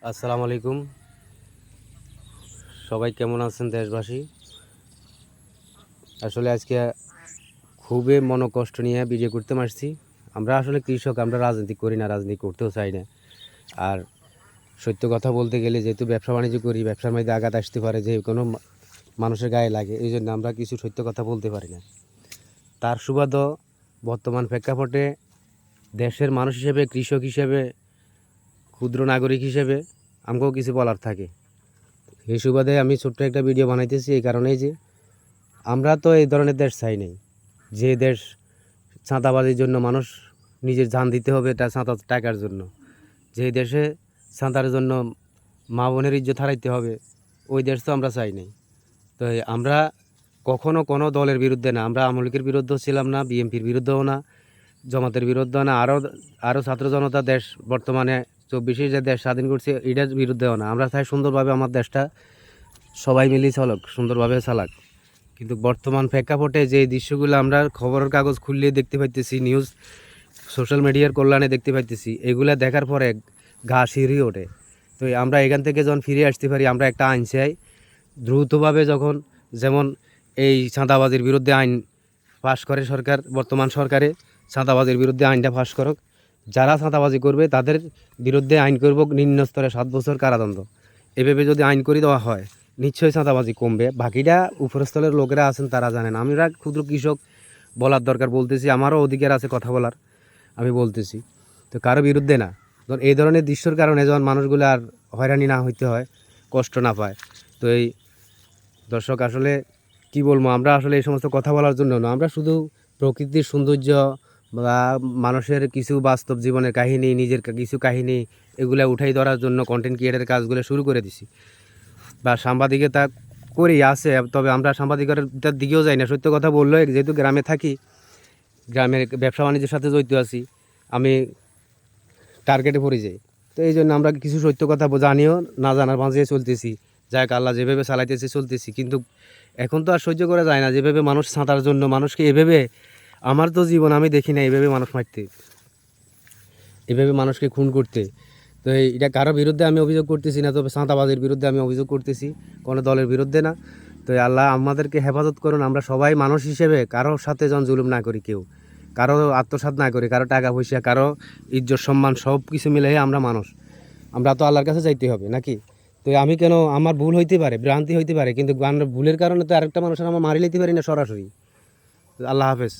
আসসালামু আলাইকুম। সবাই কেমন আছেন দেশবাসী? আসলে আজকে খুবই মনোকষ্ট নিয়ে ভিডিও করতে আসছি। আমরা আসলে কৃষক, আমরা রাজনীতি করি না, রাজনীতি করতেও চাই না। আর সত্য কথা বলতে গেলে যেহেতু ব্যবসা বাণিজ্য করি, ব্যবসার মধ্যে আঘাত আসতে পারে, যে কোনো মানুষের গায়ে লাগে, এই জন্য আমরা কিছু সত্য কথা বলতে পারি না। তার সুবাদও বর্তমান প্রেক্ষাপটে দেশের মানুষ হিসেবে, কৃষক হিসেবে, ক্ষুদ্র নাগরিক হিসেবে আমাকেও কিছু বলার থাকে। এই সুবাদে আমি ছোট্ট একটা ভিডিও বানাইতেছি এই কারণেই যে আমরা তো এই ধরনের দেশ চাই নাই, যে দেশ চাঁদাবাজির জন্য মানুষ নিজের জান দিতে হবে এটা চাঁদা টাকার জন্য, যে দেশে চাঁদার জন্য মা বোনের ইজ্জত হারাইতে হবে, ওই দেশ তো আমরা চাই নাই। তো আমরা কখনো কোনো দলের বিরুদ্ধে না, আমরা আওয়ামী লীগের বিরুদ্ধেও ছিলাম না, বিএনপির বিরুদ্ধেও না, জমাতের বিরুদ্ধেও না, আরও ছাত্র জনতা দেশ বর্তমানে 24 যে দেশ স্বাধীন করছে এটার বিরুদ্ধেও না। আমরা চাই সুন্দরভাবে আমার দেশটা সবাই মিলে চলক, সুন্দরভাবে চালাক। কিন্তু বর্তমান প্রেক্ষাপটে যে দৃশ্যগুলো আমরা খবরের কাগজ খুললে দেখতে পাইতেছি, নিউজ সোশ্যাল মিডিয়ার কল্যাণে দেখতে পাইতেছি, এগুলা দেখার পরে গা শিহরিয়ে ওঠে। তো আমরা এখান থেকে যখন ফিরে আসতে পারি, আমরা একটা আইন চাই দ্রুতভাবে, যখন যেমন এই চাঁদাবাজির বিরুদ্ধে আইন পাশ করে সরকার, বর্তমান সরকারে চাঁদাবাজির বিরুদ্ধে আইনটা পাশ করুক। যারা চাঁদাবাজি করবে তাদের বিরুদ্ধে আইন করব নিম্ন স্তরে 7 বছর কারাদণ্ড। এভাবে যদি আইন করে দেওয়া হয় নিশ্চয়ই চাঁদাবাজি কমবে। বাকিটা উপরস্থলের লোকেরা আছেন তারা জানেন। আমরা ক্ষুদ্র কৃষক বলার দরকার, বলতেছি, আমারও অধিকার আছে কথা বলার, আমি বলতেছি। তো কারো বিরুদ্ধে না। ধর এই ধরনের দৃশ্যর কারণে যখন মানুষগুলো আর হয়রানি না হইতে হয়, কষ্ট না পায়। তো এই দর্শক আসলে কি বলবো, আমরা আসলে এই সমস্ত কথা বলার জন্য না, আমরা শুধু প্রকৃতির সৌন্দর্য বা মানুষের কিছু বাস্তব জীবনের কাহিনী, নিজের কিছু কাহিনী, এগুলো উঠাই ধরার জন্য কন্টেন্ট ক্রিয়েটারের কাজগুলো শুরু করে দিছি। বা সাংবাদিকতা করি আছে, তবে আমরা সাংবাদিকতার দিকেও যাই না। সত্য কথা বললো, যেহেতু গ্রামে থাকি, গ্রামের ব্যবসা বাণিজ্যের সাথে জড়িত আছি, আমি টার্গেটে পড়ে যাই। তো এই জন্য আমরা কিছু সত্য কথা জানিও না জানার মাঝে চলতেছি। যাক আল্লাহ যেভাবে চালাইতেছি চলতেছি, কিন্তু এখন তো আর সহ্য করা যায় না যেভাবে মানুষ ছাঁতার জন্য মানুষকে এভাবে, আমার তো জীবন আমি দেখি না এভাবে মানুষ মারতে, এভাবে মানুষকে খুন করতে। তো এটা কারো বিরুদ্ধে আমি অভিযোগ করতেছি না, তবে চাঁদাবাজির বিরুদ্ধে আমি অভিযোগ করতেছি, কোনো দলের বিরুদ্ধে না। তো আল্লাহ আমাদেরকে হেফাজত করুন। আমরা সবাই মানুষ হিসেবে কারোর সাথে যেন জুলুম না করি, কেউ কারো আত্মসাৎ না করি, কারো টাকা পয়সা, কারো ইজ্জত সম্মান সব কিছু মিলে আমরা মানুষ। আমরা তো আল্লাহর কাছে যাইতে হবে নাকি? তো আমি কেন, আমার ভুল হইতে পারে, ভ্রান্তি হইতে পারে, কিন্তু ভুলের কারণে তো আরেকটা মানুষের আমার মারি লইতে পারি না সরাসরি। আল্লাহ হাফেজ।